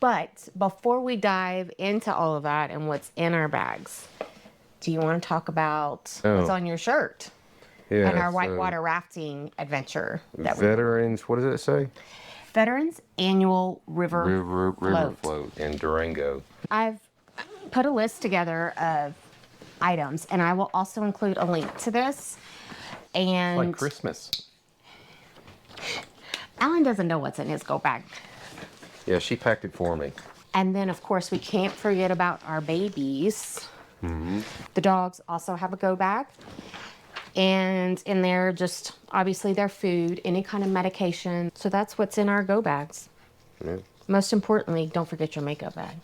But before we dive into all of that and what's in our bags, do you want to talk about what's on your shirt Yeah. and our So whitewater rafting adventure that we're doing? veterans, what does it say? Veterans Annual River River Float. float in Durango. I've put a list together of items, and I will also include a link to this. And Like Christmas. Alan doesn't know what's in his go bag. Yeah, she packed it for me. And then, of course, we can't forget about our babies. The dogs also have a go bag. And in there, just obviously their food, any kind of medication. So that's what's in our go bags. Yeah. Most importantly, don't forget your makeup bag.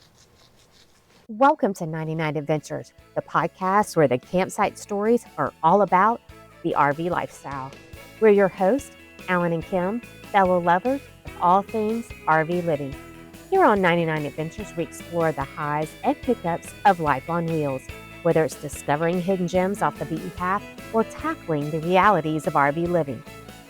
Welcome to 99 Adventures, the podcast where the campsite stories are all about the RV lifestyle. We're your hosts, Alan and Kim, fellow lovers of all things RV living. Here on 99 Adventures, we explore the highs and pickups of life on wheels, whether it's discovering hidden gems off the beaten path or tackling the realities of RV living.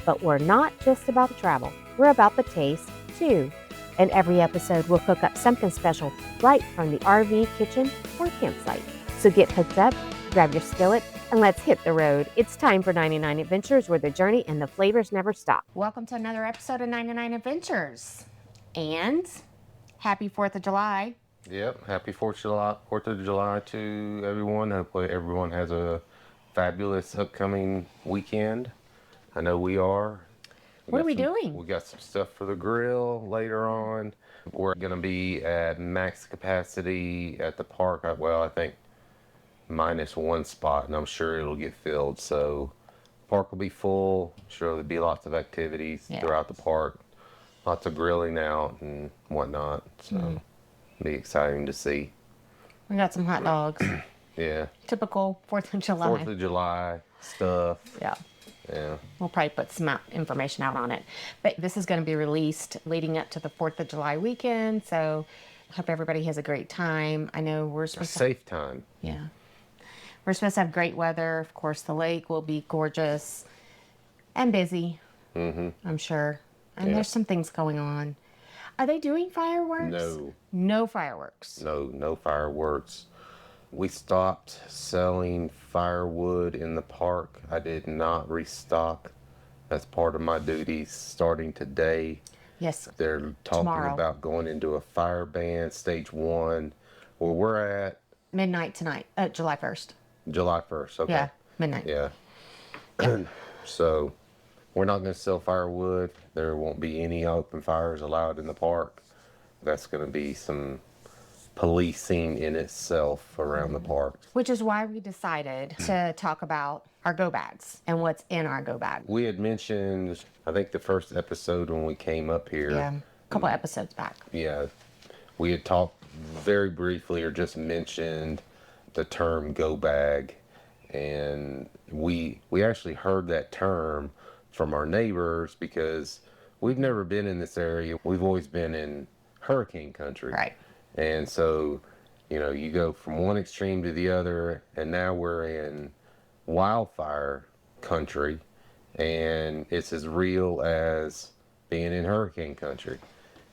But we're not just about the travel, we're about the taste, too. In every episode, we'll cook up something special right from the RV kitchen or campsite. So get hooked up, grab your skillet, and let's hit the road. It's time for 99 Adventures, where the journey and the flavors never stop. Welcome to another episode of 99 Adventures. And happy 4th of July. Yep. Happy 4th of July to everyone. Hopefully everyone has a fabulous upcoming weekend. I know we are. What are we doing? We got some stuff for the grill later on. We're going to be at max capacity at the park. I think minus one spot, and I'm sure it'll get filled. So park will be full. I'm sure there'll be lots of activities throughout the park. Lots of grilling out and whatnot. So it'll be exciting to see. We got some hot dogs. Yeah. Typical 4th of July. 4th of July stuff. Yeah. Yeah. We'll probably put some information out on it. But this is going to be released leading up to the 4th of July weekend. So I hope everybody has a great time. I know we're supposed to... safe time. Yeah. We're supposed to have great weather. Of course, the lake will be gorgeous and busy, I'm sure. And there's some things going on. Are they doing fireworks? No. No fireworks. No fireworks. We stopped selling firewood in the park. I did not restock. That's part of my duties starting today. Yes. They're talking tomorrow. About going into a fire ban, stage 1, where we're at. Midnight tonight, July 1st. July 1st, okay. Yeah, midnight. Yeah. So we're not going to sell firewood. There won't be any open fires allowed in the park. That's going to be some policing in itself around the park. Which is why we decided to talk about our go bags and what's in our go bag. We had mentioned, I think the first episode when we came up here. Yeah, a couple episodes back. Yeah, we had talked very briefly or just mentioned the term go bag. And we actually heard that term from our neighbors because we've never been in this area. We've always been in hurricane country. Right. And so, you go from one extreme to the other, and now we're in wildfire country, and it's as real as being in hurricane country.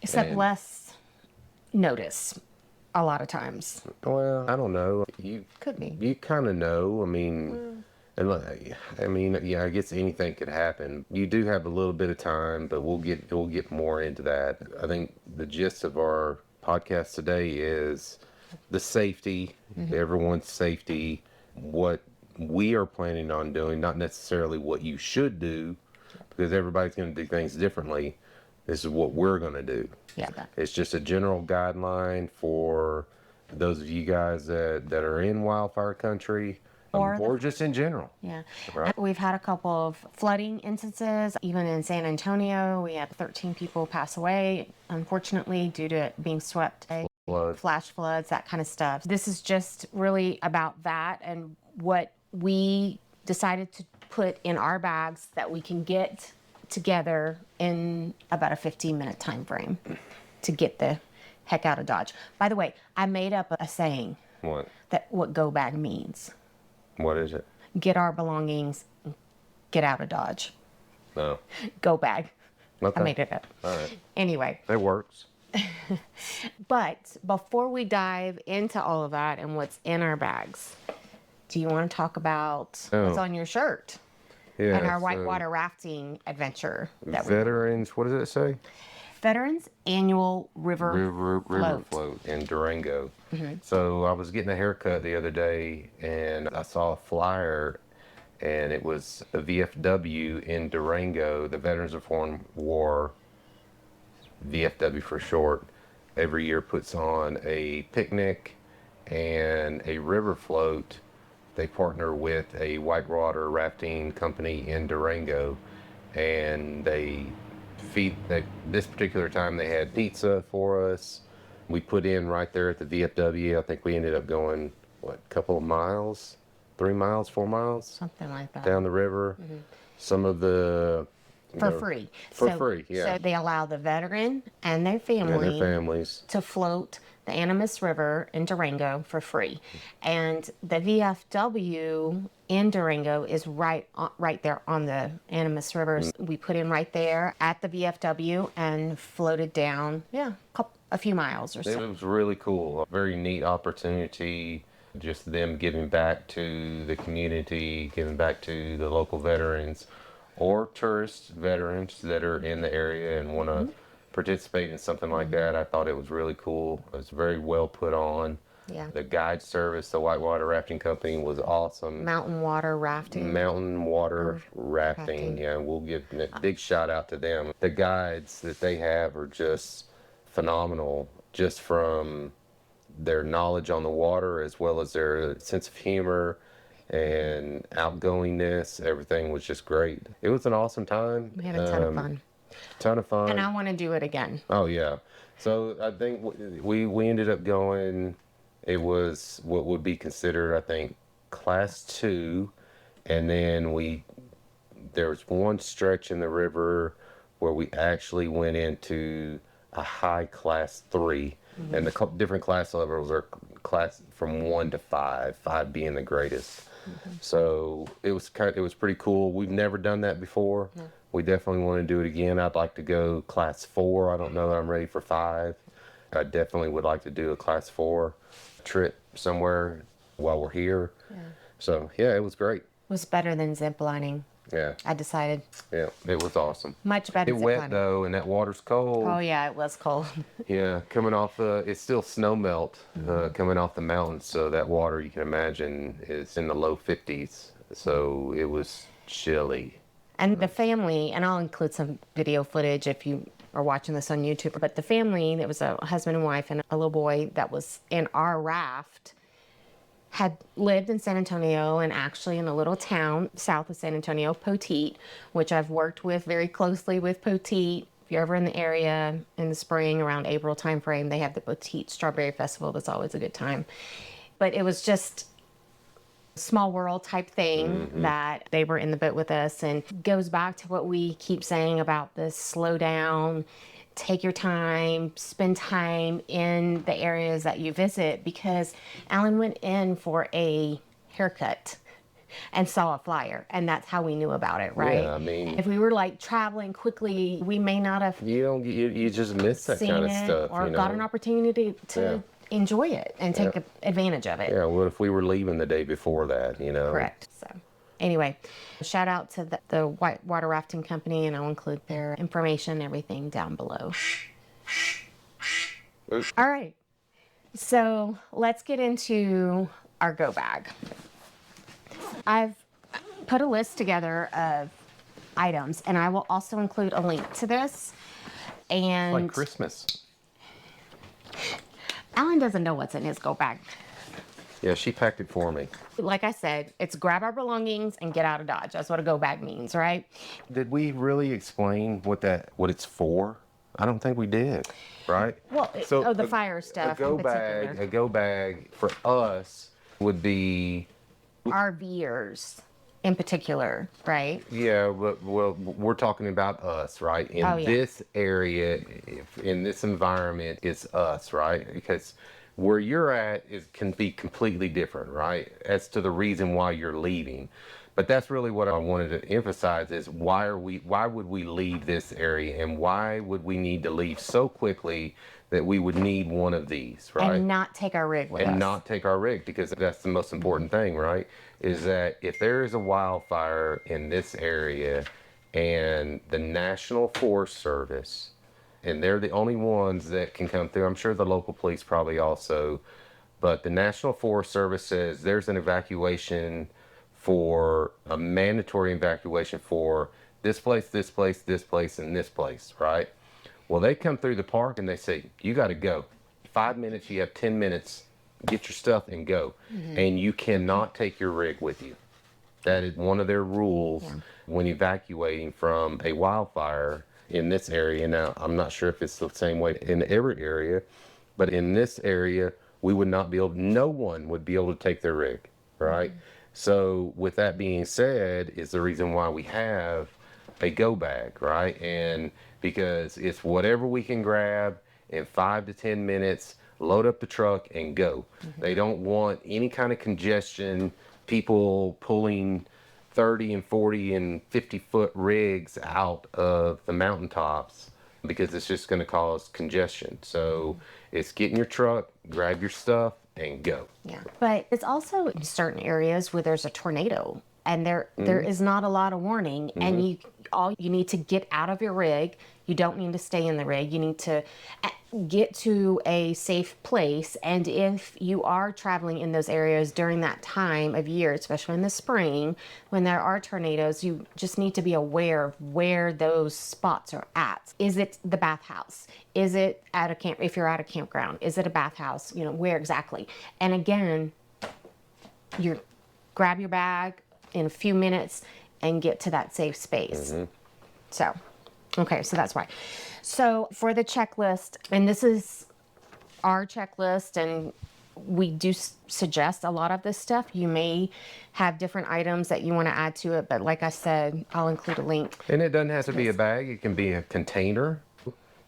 Except less notice a lot of times. Well, I don't know. Could be. You kind of know. I guess anything could happen. You do have a little bit of time, but we'll get more into that. I think the gist of our podcast today is the safety, everyone's safety, what we are planning on doing, not necessarily what you should do, because everybody's going to do things differently. This is what we're going to do. Yeah. It's just a general guideline for those of you guys that are in wildfire country, or just in general. Yeah. Right. We've had a couple of flooding instances. Even in San Antonio, we had 13 people pass away, unfortunately, due to it being swept away. Flash floods, that kind of stuff. This is just really about that and what we decided to put in our bags that we can get together in about a 15-minute time frame to get the heck out of Dodge. By the way, I made up a saying. What go bag means. What is it? Get our belongings, get out of Dodge. No. Go bag. Okay. I made it up. All right. Anyway. It works. But before we dive into all of that and what's in our bags, do you want to talk about what's Oh, on your shirt and yeah. our So whitewater rafting adventure that we veterans, what does it say? Veterans Annual River River Float. float in Durango. So I was getting a haircut the other day, and I saw a flyer, and it was a VFW in Durango, the Veterans of Foreign War, VFW for short, every year puts on a picnic and a river float. They partner with a whitewater rafting company in Durango, and this particular time they had pizza for us. We put in right there at the VFW. I think we ended up going, what, a couple of miles, 3 miles, 4 miles Something like that. down the river. Some of For free. for free, yeah. So they allow the veteran and their And their family families. to float the Animas River in Durango for free. And the VFW in Durango is right there on the Animas River. We put in right there at the VFW and floated down, a few miles or It so. was really cool. A very neat opportunity. Just them giving back to the community, giving back to the local veterans or tourist veterans that are in the area and want to participate in something like that. I thought it was really cool. It was very well put on. Yeah. The guide service, the Whitewater Rafting Company, was awesome. Mountain water rafting. Mountain water rafting. Yeah, we'll give a big shout out to them. The guides that they have are just phenomenal, just from their knowledge on the water as well as their sense of humor and outgoingness. Everything was just great. It was an awesome time. We had a ton of fun. Ton of fun. And I want to do it again. Oh yeah. So I think we ended up going. It was what would be considered, I think, class 2, and then there was one stretch in the river where we actually went into a high class 3, and the different class levels are class from 1 to 5, 5 being the greatest. So it was pretty cool. We've never done that before. No. We definitely want to do it again. I'd like to go class 4. I don't know that I'm ready for 5. I definitely would like to do a class 4 trip somewhere while we're here. Yeah. So yeah, it was great. It was better than zip lining. Yeah, I decided. yeah, it was awesome. Much better It zip wet lining. though, and that water's cold. Oh yeah, it was cold. Yeah, coming off it's still snow melt coming off the mountains, so that water, you can imagine, is in the low 50s. So it was chilly. And the family, and I'll include some video footage if you are watching this on YouTube, but the family, there was a husband and wife and a little boy that was in our raft, had lived in San Antonio and actually in a little town south of San Antonio, Poteet, which I've worked with very closely with Poteet. If you're ever in the area in the spring around April timeframe, they have the Poteet Strawberry Festival. That's always a good time. But it was just small world type thing that they were in the boat with us, and goes back to what we keep saying about this: slow down, take your time, spend time in the areas that you visit, because Alan went in for a haircut and saw a flyer, and that's how we knew about it, right? Yeah, I mean, If we were like traveling quickly, we may not have you just miss that seen kind of it stuff, or you know? got an opportunity to enjoy it and take advantage of it. Yeah, what if we were leaving the day before that, you know? Correct. So anyway, shout out to the Whitewater Rafting Company, and I'll include their information and everything down below. Oops. All right. So let's get into our go bag. I've put a list together of items, and I will also include a link to this. And Like Christmas. Alan doesn't know what's in his go bag. Yeah, she packed it for me. Like I said, it's grab our belongings and get out of Dodge. That's what a go bag means, right? Did we really explain what it's for? I don't think we did, right? Well, the fire stuff. A go bag for us would be, RVers in particular, right? yeah, but well, we're talking about us, right? In this area, in this environment, it's us, right? Because where you're at can be completely different, right? As to the reason why you're leaving. But that's really what I wanted to emphasize is why would we leave this area, and why would we need to leave so quickly that we would need one of these, right? And not take our rig with us. And not take our rig, because that's the most important thing, right? Is that if there is a wildfire in this area and the National Forest Service, and they're the only ones that can come through, I'm sure the local police probably also, but the National Forest Service says there's an evacuation for a mandatory evacuation for this place, this place, this place, and this place, right? Well, they come through the park and they say, you got to go. 5 minutes, you have 10 minutes, get your stuff and go. And you cannot take your rig with you. That is one of their rules when evacuating from a wildfire in this area. Now, I'm not sure if it's the same way in every area, but in this area, we would not be able, no one would be able to take their rig, right? So with that being said, is the reason why we have a go bag, right? And because it's whatever we can grab in 5 to 10 minutes, load up the truck and go. They don't want any kind of congestion, people pulling 30 and 40 and 50-foot rigs out of the mountaintops, because it's just going to cause congestion. So it's get in your truck, grab your stuff, and go. Yeah, but it's also in certain areas where there's a tornado and there is not a lot of warning, and you need to get out of your rig. You don't need to stay in the rig. You need to get to a safe place. And if you are traveling in those areas during that time of year, especially in the spring, when there are tornadoes, you just need to be aware of where those spots are at. Is it the bathhouse? Is it at a camp? If you're at a campground, is it a bathhouse? You know, where exactly? And again, you grab your bag in a few minutes and get to that safe space. So, okay, so that's why. So for the checklist, and this is our checklist, and we do suggest a lot of this stuff. You may have different items that you want to add to it, but like I said, I'll include a link. And it doesn't have to be a bag. It can be a container,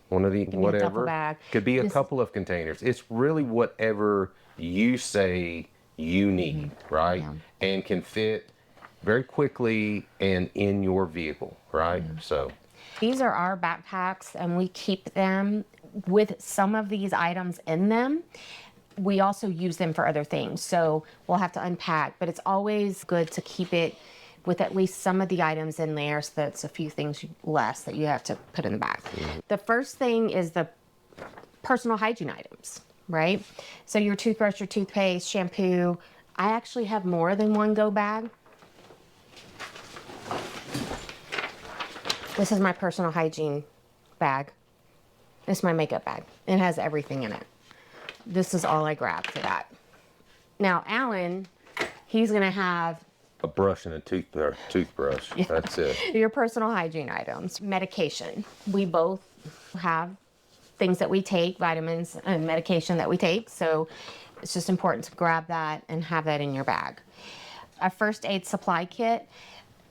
one of the whatever. A duffel bag. Could be a couple of containers. It's really whatever you say you need, right? And can fit very quickly and in your vehicle, right? So these are our backpacks, and we keep them with some of these items in them. We also use them for other things, so we'll have to unpack, but it's always good to keep it with at least some of the items in there, so that's a few things less that you have to put in the back. The first thing is the personal hygiene items, right? So your toothbrush, your toothpaste, shampoo. I actually have more than one go bag. This is my personal hygiene bag. It's my makeup bag. It has everything in it. This is all I grab for that. Now, Alan, he's gonna have a brush and a toothbrush. That's it. Your personal hygiene items. Medication. We both have things that we take, vitamins and medication that we take. So it's just important to grab that and have that in your bag. A first aid supply kit.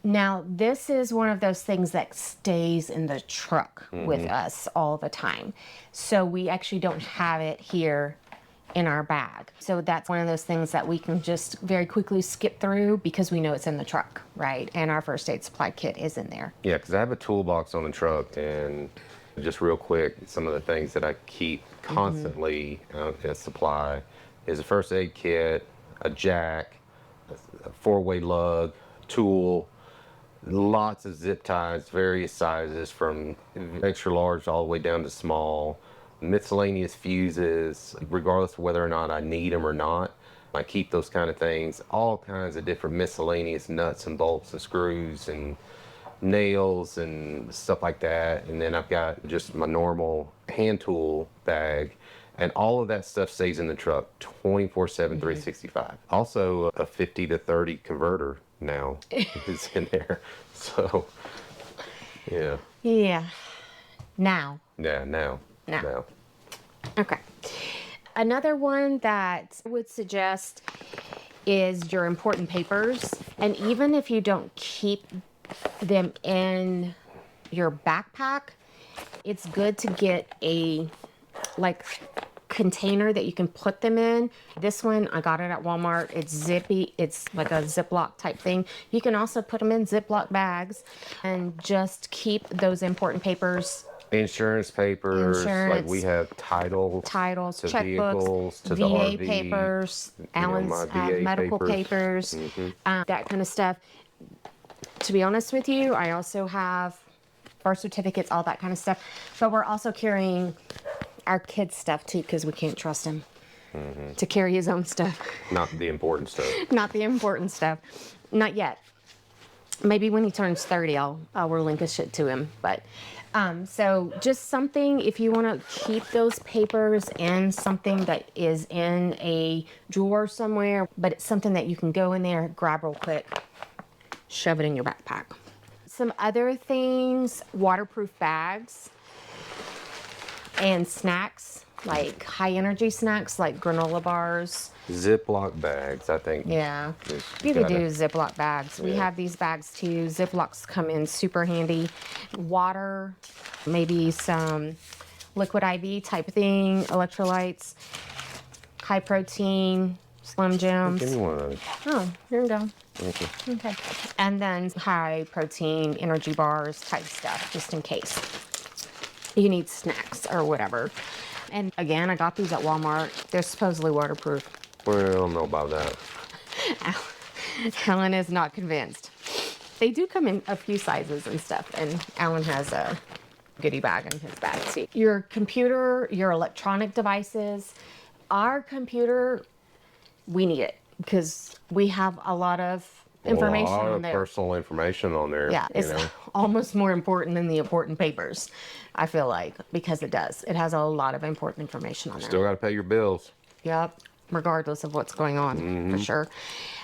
Now, this is one of those things that stays in the truck with us all the time. So we actually don't have it here in our bag. So that's one of those things that we can just very quickly skip through because we know it's in the truck, right? And our first aid supply kit is in there. Yeah, because I have a toolbox on the truck, and just real quick, some of the things that I keep constantly as supply is a first aid kit, a jack, a four-way lug, tool, lots of zip ties, various sizes from extra large all the way down to small, miscellaneous fuses, regardless of whether or not I need them or not. I keep those kind of things, all kinds of different miscellaneous nuts and bolts and screws and nails and stuff like that. And then I've got just my normal hand tool bag, and all of that stuff stays in the truck 24/7, 365. Also, a 50 to 30 converter now is in there. So, yeah. Yeah. Now. Yeah, now. Okay. Another one that I would suggest is your important papers. And even if you don't keep them in your backpack, it's good to get a container that you can put them in. This one, I got it at Walmart. It's zippy. It's like a Ziploc type thing. You can also put them in Ziploc bags and just keep those important papers Insurance papers, like we Insurance, have titles titles, to checkbooks, vehicles, to the VA RV, papers, my Alan's VA medical papers. papers, that kind of stuff. To be honest with you, I also have birth certificates, all that kind of stuff. But we're also carrying our kids' stuff too, because we can't trust him to carry his own stuff. Not the important stuff. Not the important stuff. Not yet. Maybe when he turns 30, I'll relinquish it to him. But so just something, if you want to keep those papers in something that is in a drawer somewhere, but it's something that you can go in there, grab real quick, shove it in your backpack. Some other things, waterproof bags and snacks, like high energy snacks like granola bars. Ziploc bags, I think. Yeah, is you could do gotta- Ziploc bags. We Yeah. have these bags too. Ziplocs come in super handy. Water, maybe some liquid IV type of thing, electrolytes, high protein, Slim Give me Jims. one of those. Oh, here we go. Thank you. Okay. And then high protein energy bars type stuff, just in case you need snacks or whatever. And again, I got these at Walmart. They're supposedly waterproof. Well, I don't know about that. Alan is not convinced. They do come in a few sizes and stuff, and Alan has a goodie bag in his bag too. Your computer, your electronic devices, our computer, we need it because we have a lot of information a lot on of there. personal information on there. Yeah, it's you know? almost more important than the important papers, I feel like, because it does. It has a lot of important information on there. Still got to pay your bills. Yep, regardless of what's going on, for sure.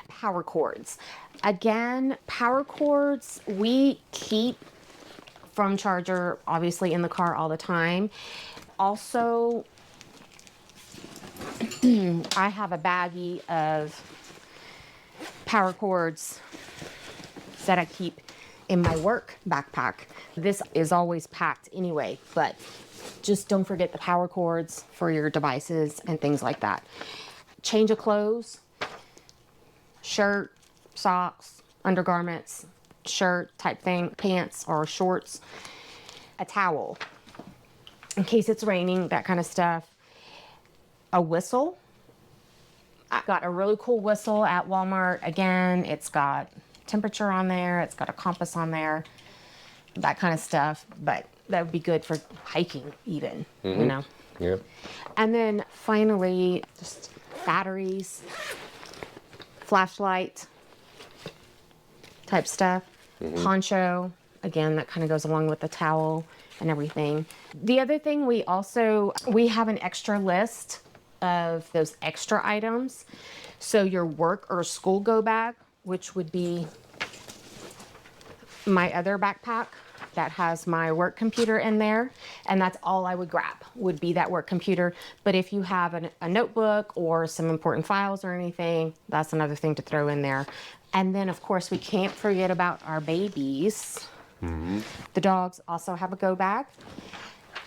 Power cords. Again, power cords we keep from charger, obviously in the car all the time. Also, I have a baggie of power cords that I keep in my work backpack. This is always packed anyway, but just don't forget the power cords for your devices and things like that. Change of clothes, shirt, socks, undergarments, shirt type thing, pants or shorts, a towel in case it's raining, that kind of stuff. A whistle. I got a really cool whistle at Walmart. Again, it's got temperature on there, it's got a compass on there, that kind of stuff, but that would be good for hiking even, you know. Yep. And then finally, just batteries, flashlight type stuff, poncho, again, that kind of goes along with the towel and everything. The other thing we have an extra list of those extra items. So your work or school go bag, which would be my other backpack that has my work computer in there, and that's all I would grab, would be that work computer. But if you have a notebook or some important files or anything, that's another thing to throw in there. And then of course we can't forget about our babies. The dogs also have a go bag,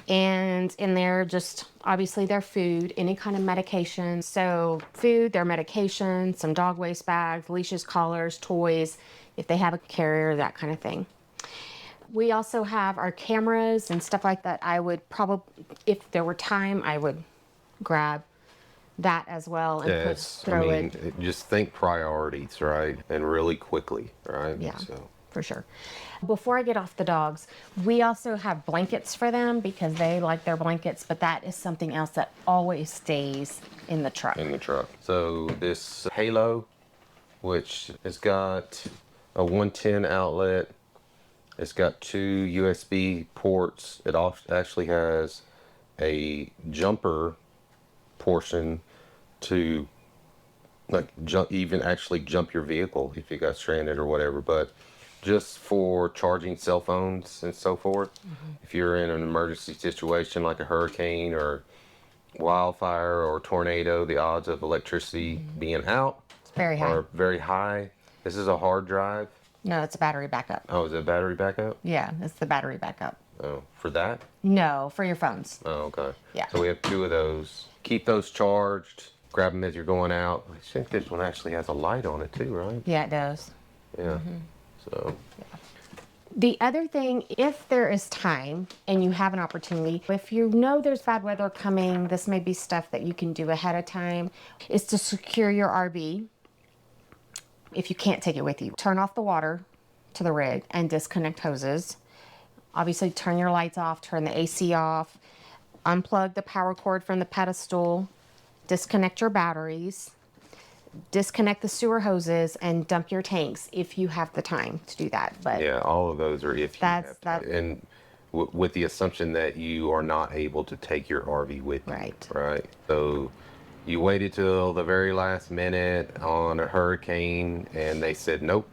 and in there just obviously their food, any kind of medication. So food, their medication, some dog waste bags, leashes, collars, toys, if they have a carrier, that kind of thing. We also have our cameras and stuff like that. I would probably, if there were time, I would grab that as well and Yes. throw I mean, it. just think priorities, right? And really quickly, right? Yeah, So, for sure. Before I get off the dogs, we also have blankets for them because they like their blankets, but that is something else that always stays in the truck. in the truck. So this Halo, which has got a 110 outlet, it's got 2 USB ports. It actually has a jumper portion to like even actually jump your vehicle if you got stranded or whatever, but just for charging cell phones and so forth. If you're in an emergency situation like a hurricane or wildfire or tornado, the odds of electricity being out It's very high. are very high. This is a hard drive. No, it's a battery backup. Oh, is it battery backup? Yeah, it's the battery backup. Oh, for that? No, for your phones. Oh, okay. Yeah. So we have 2 of those. Keep those charged. Grab them as you're going out. I think this one actually has a light on it too, right? Yeah, it does. Yeah. So The other thing, if there is time and you have an opportunity, if you know there's bad weather coming, this may be stuff that you can do ahead of time, is to secure your RV. If you can't take it with you, turn off the water to the rig and disconnect hoses. Obviously, turn your lights off, turn the AC off, unplug the power cord from the pedestal, disconnect your batteries, disconnect the sewer hoses, and dump your tanks if you have the time to do that. But Yeah, all of those are if you That's- have time. And with the assumption that you are not able to take your RV with you. Right. Right. So you waited till the very last minute on a hurricane and they said, nope,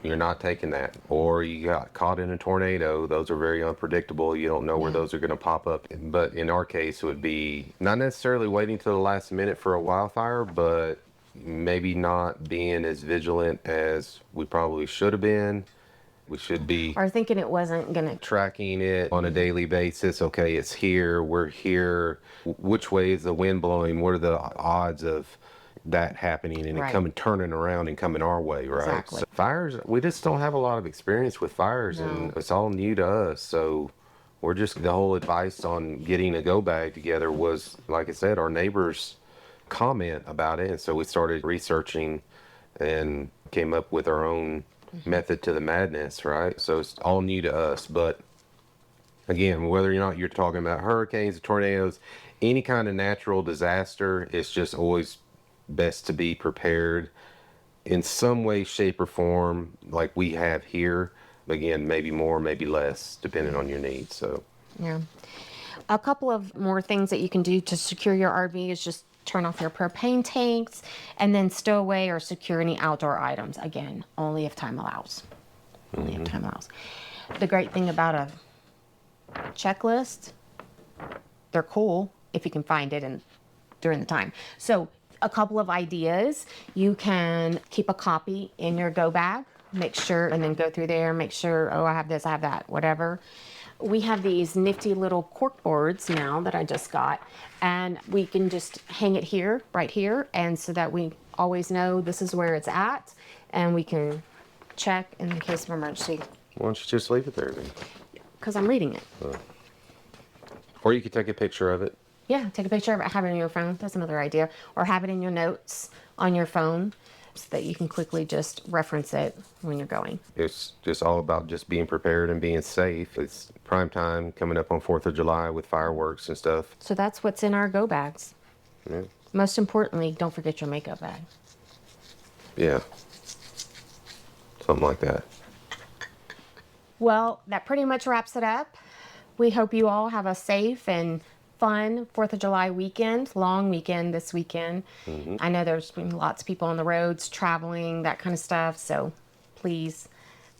you're not taking that. Or you got caught in a tornado. Those are very unpredictable. You don't know where those are going to pop up. But in our case, it would be not necessarily waiting till the last minute for a wildfire, but maybe not being as vigilant as we probably should have been. We should be or thinking it wasn't gonna. tracking it on a daily basis. Okay, it's here, we're here. Which way is the wind blowing? What are the odds of that happening and it Right. coming, turning around and coming our way, right? Exactly. So fires, we just don't have a lot of experience with fires and it's all new to us. So we're just, the whole advice on getting a go bag together was, like I said, our neighbors comment about it. And so we started researching and came up with our own method to the madness, right? So it's all new to us. But again, whether or not you're talking about hurricanes, tornadoes, any kind of natural disaster, it's just always best to be prepared in some way, shape, or form, like we have here. Again, maybe more, maybe less, depending on your needs. So Yeah. A couple of more things that you can do to secure your RV is just turn off your propane tanks and then stow away or secure any outdoor items. Again, only if time allows. Only if time allows. The great thing about a checklist, they're cool if you can find it and during the time. So a couple of ideas, you can keep a copy in your go bag, make sure, and then go through there, make sure, oh, I have this, I have that, whatever. We have these nifty little cork boards now that I just got, and we can just hang it here, right here, and so that we always know this is where it's at, and we can check in the case of emergency, why don't you just leave it there then? because I'm reading it. Or you could take a picture of it. Yeah, take a picture of it, have it on your phone. That's another idea. Or have it in your notes on your phone so that you can quickly just reference it when you're going. It's just all about just being prepared and being safe. It's prime time coming up on 4th of July with fireworks and stuff. So that's what's in our go bags. Yeah. Most importantly, don't forget your makeup bag. Yeah. Something like that. Well, that pretty much wraps it up. We hope you all have a safe and fun 4th of July weekend, long weekend this weekend. I know there's been lots of people on the roads traveling, that kind of stuff. So please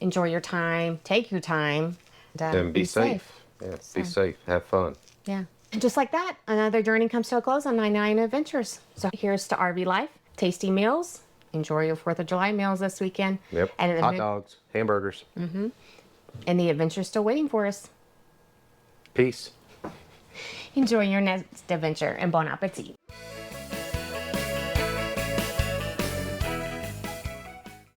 enjoy your time, take your time, And be safe. Yeah, be safe. Have fun. Yeah. And just like that, another journey comes to a close on 99 Adventures. So here's to RV life, tasty meals. Enjoy your 4th of July meals this weekend. Yep. And Hot dogs, hamburgers. And the adventure's still waiting for us. Peace. Enjoy your next adventure and bon appetit.